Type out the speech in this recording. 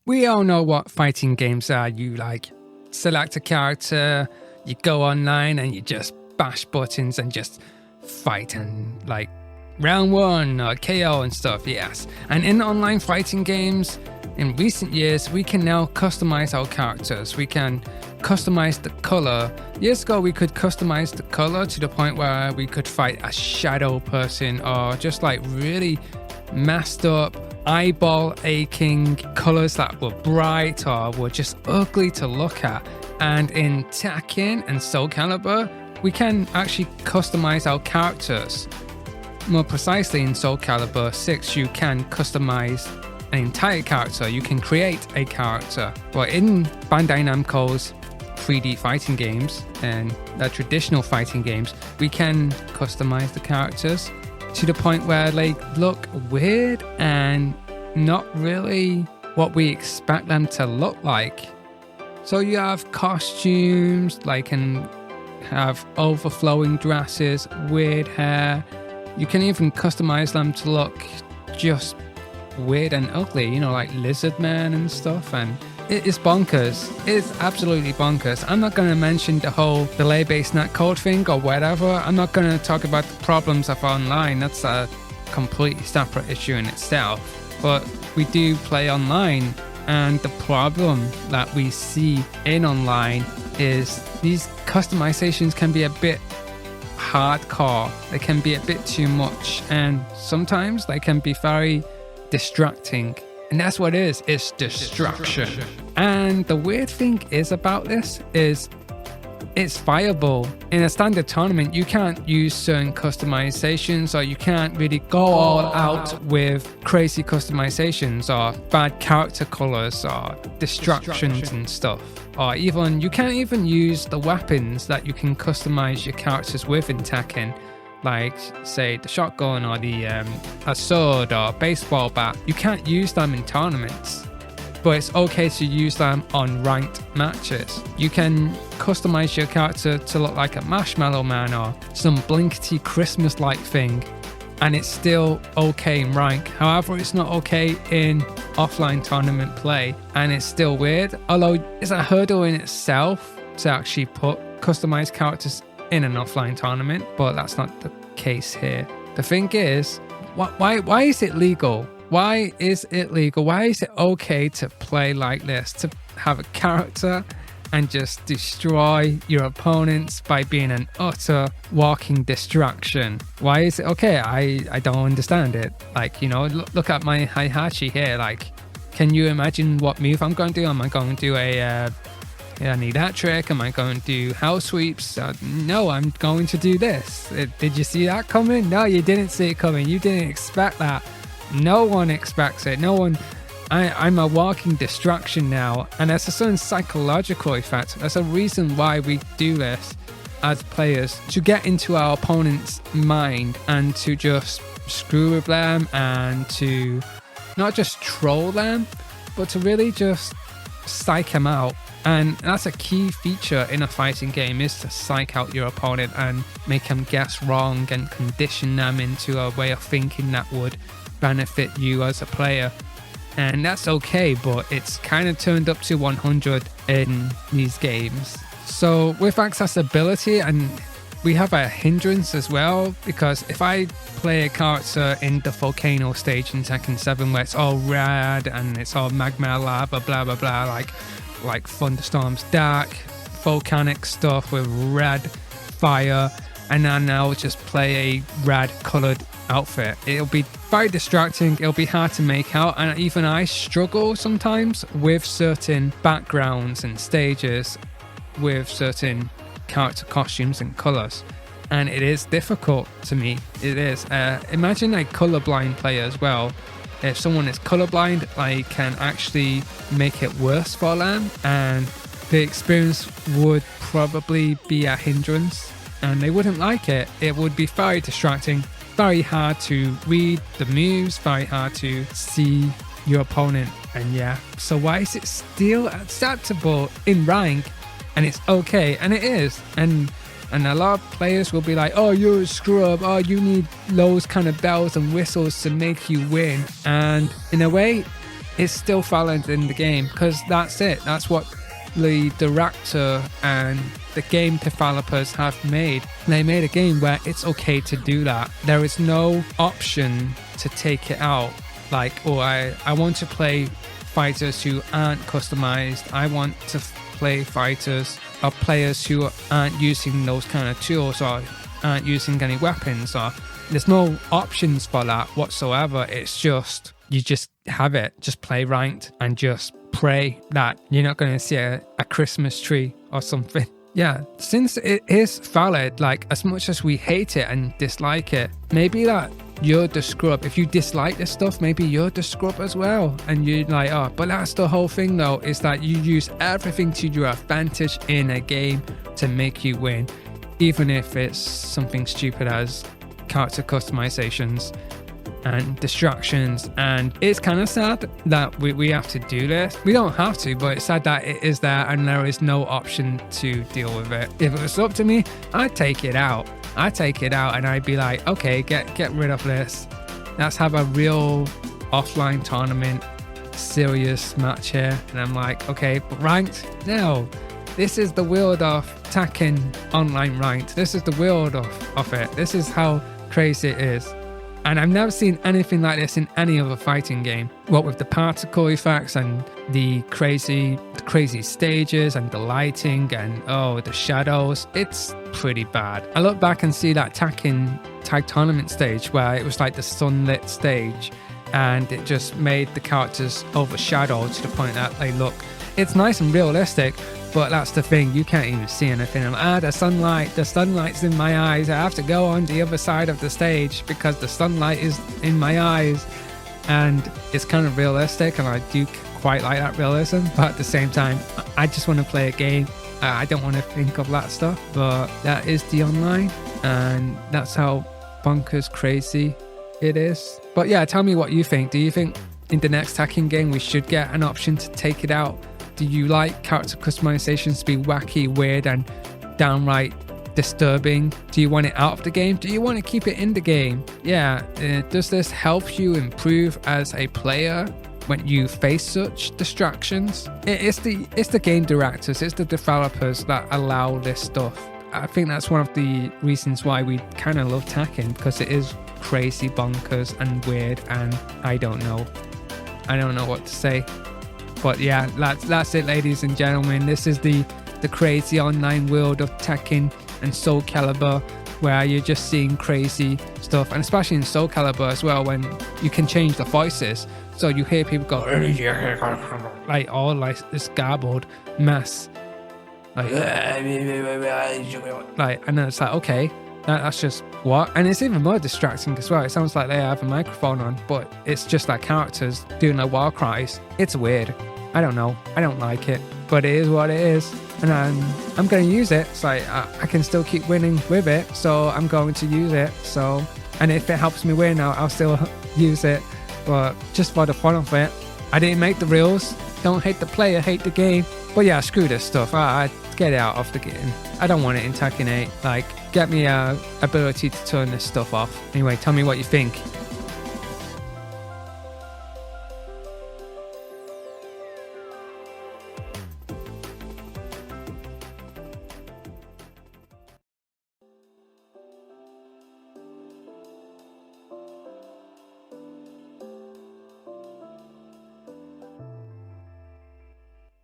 We all know what fighting games are. You like select a character, you go online and you just bash buttons and just fight and like round 1 or KO and stuff, yes. And in online fighting games, in recent years, we can now customize our characters. We can customize the color. Years ago, we could customize the color to the point where we could fight a shadow person or just like really messed up, eyeball aching colors that were bright or were just ugly to look at. And in Tekken and Soul Calibur, we can actually customize our characters. More precisely, in Soul Calibur VI, you can customize an entire character. You can create a character. But in Bandai Namco's 3D fighting games and the traditional fighting games, we can customize the characters to the point where they look weird and not really what we expect them to look like. So you have costumes, like can have overflowing dresses, weird hair. You can even customize them to look just weird and ugly, you know, like lizard man and stuff. And it is bonkers. It's absolutely bonkers. I'm not going to mention the whole delay-based netcode thing or whatever. I'm not going to talk about the problems of online. That's a completely separate issue in itself. But we do play online, and the problem that we see in online is these customizations can be a bit hardcore. They can be a bit too much, and sometimes they can be very distracting. And that's what it is. It's distraction. And the weird thing is about this is it's viable. In a standard tournament, you can't use certain customizations, or you can't really go all out with crazy customizations or bad character colors or distractions and stuff. Or even, you can't even use the weapons that you can customize your characters with in Tekken. Like, say, the shotgun or a sword or baseball bat. You can't use them in tournaments, but it's okay to use them on ranked matches. You can customize your character to look like a Marshmallow Man or some Blinkety Christmas-like thing, and it's still okay in rank. However, it's not okay in offline tournament play, and it's still weird. Although it's a hurdle in itself to actually put customized characters in an offline tournament, but that's not the case here. The thing is, why is it legal? Why is it legal? Why is it okay to play like this? To have a character and just destroy your opponents by being an utter walking distraction? Why is it okay? I don't understand it. Like, you know, look at my Heihachi here. Like, can you imagine what move I'm going to do? Am I going to do I need that trick? Am I going to do house sweeps? No, I'm going to do this. Did you see that coming? No, you didn't see it coming. You didn't expect that. No one expects it. No one. I'm a walking distraction now. And there's a certain psychological effect. There's a reason why we do this as players, to get into our opponent's mind and to just screw with them and to not just troll them, but to really just psych them out. And that's a key feature in a fighting game, is to psych out your opponent and make them guess wrong and condition them into a way of thinking that would benefit you as a player. And that's okay, but it's kind of turned up to 100 in these games. So with accessibility, and we have a hindrance as well, because if I play a character in the volcano stage in Tekken 7 where it's all red and it's all magma, lava, blah blah blah, like thunderstorms, dark volcanic stuff with red fire, and then I'll just play a red colored outfit, it'll be very distracting. It'll be hard to make out, and even I struggle sometimes with certain backgrounds and stages with certain character costumes and colors, and it is difficult to me. It is. Imagine a colorblind player as well. If someone is colorblind, I can actually make it worse for them, and the experience would probably be a hindrance, and they wouldn't like it. It would be very distracting, very hard to read the moves, very hard to see your opponent. And yeah, so why is it still acceptable in rank? And it's okay, and it is. And a lot of players will be like, oh, you're a scrub, oh, you need those kind of bells and whistles to make you win. And in a way, it's still valid in the game, because that's it. That's what the director and the game developers have made. They made a game where it's okay to do that. There is no option to take it out. Like, oh, I want to play fighters who aren't customized. I want to play fighters or players who aren't using those kind of tools or aren't using any weapons. Or there's no options for that whatsoever. It's just, you just have it. Just play ranked and just pray that you're not going to see a Christmas tree or something. Yeah, since it is valid, like, as much as we hate it and dislike it, maybe that you're the scrub. If you dislike this stuff, maybe you're the scrub as well. And you're like, oh, but that's the whole thing though, is that you use everything to your advantage in a game to make you win, even if it's something stupid as character customizations and distractions. And it's kind of sad that we have to do this. We don't have to, but it's sad that it is there and there is no option to deal with it. If it was up to me, I'd take it out. And I'd be like, okay, get rid of this. Let's have a real offline tournament, serious match here. And I'm like, okay, but ranked? No. This is the world of Tekken online ranked. This is the world of it. This is how crazy it is. And I've never seen anything like this in any other fighting game. What with the particle effects and the crazy stages and the lighting and the shadows, it's pretty bad. I look back and see that Tekken tag tournament stage where it was like the sunlit stage, and it just made the characters overshadow to the point that they look, it's nice and realistic. But that's the thing, you can't even see anything. I'm the sunlight's in my eyes. I have to go on the other side of the stage because the sunlight is in my eyes. And it's kind of realistic, and I do quite like that realism. But at the same time, I just want to play a game. I don't want to think of that stuff. But that is the online, and that's how bonkers crazy it is. But yeah, tell me what you think. Do you think in the next Tekken game we should get an option to take it out? Do you like character customizations to be wacky, weird, and downright disturbing? Do you want it out of the game? Do you want to keep it in the game? Yeah, does this help you improve as a player when you face such distractions? It's the game directors, it's the developers that allow this stuff. I think that's one of the reasons why we kind of love Tekken, because it is crazy, bonkers, and weird, and I don't know what to say. But yeah, that's it, ladies and gentlemen. This is the crazy online world of Tekken and Soul Calibur, where you're just seeing crazy stuff, and especially in Soul Calibur as well, when you can change the voices, so you hear people go like all like this garbled mess, like, and then it's like, okay, that's just what? And it's even more distracting as well. It sounds like they have a microphone on, but it's just like characters doing their war cries. It's weird. I don't know. I don't like it, but it is what it is. And I'm going to use it. So I can still keep winning with it. So I'm going to use it. So, and if it helps me win, I'll still use it. But just for the fun of it, I didn't make the rules. Don't hate the player, hate the game. But yeah, screw this stuff. I get it out of the game. I don't want it in Tekken 8. Like, get me a ability to turn this stuff off. Anyway, tell me what you think.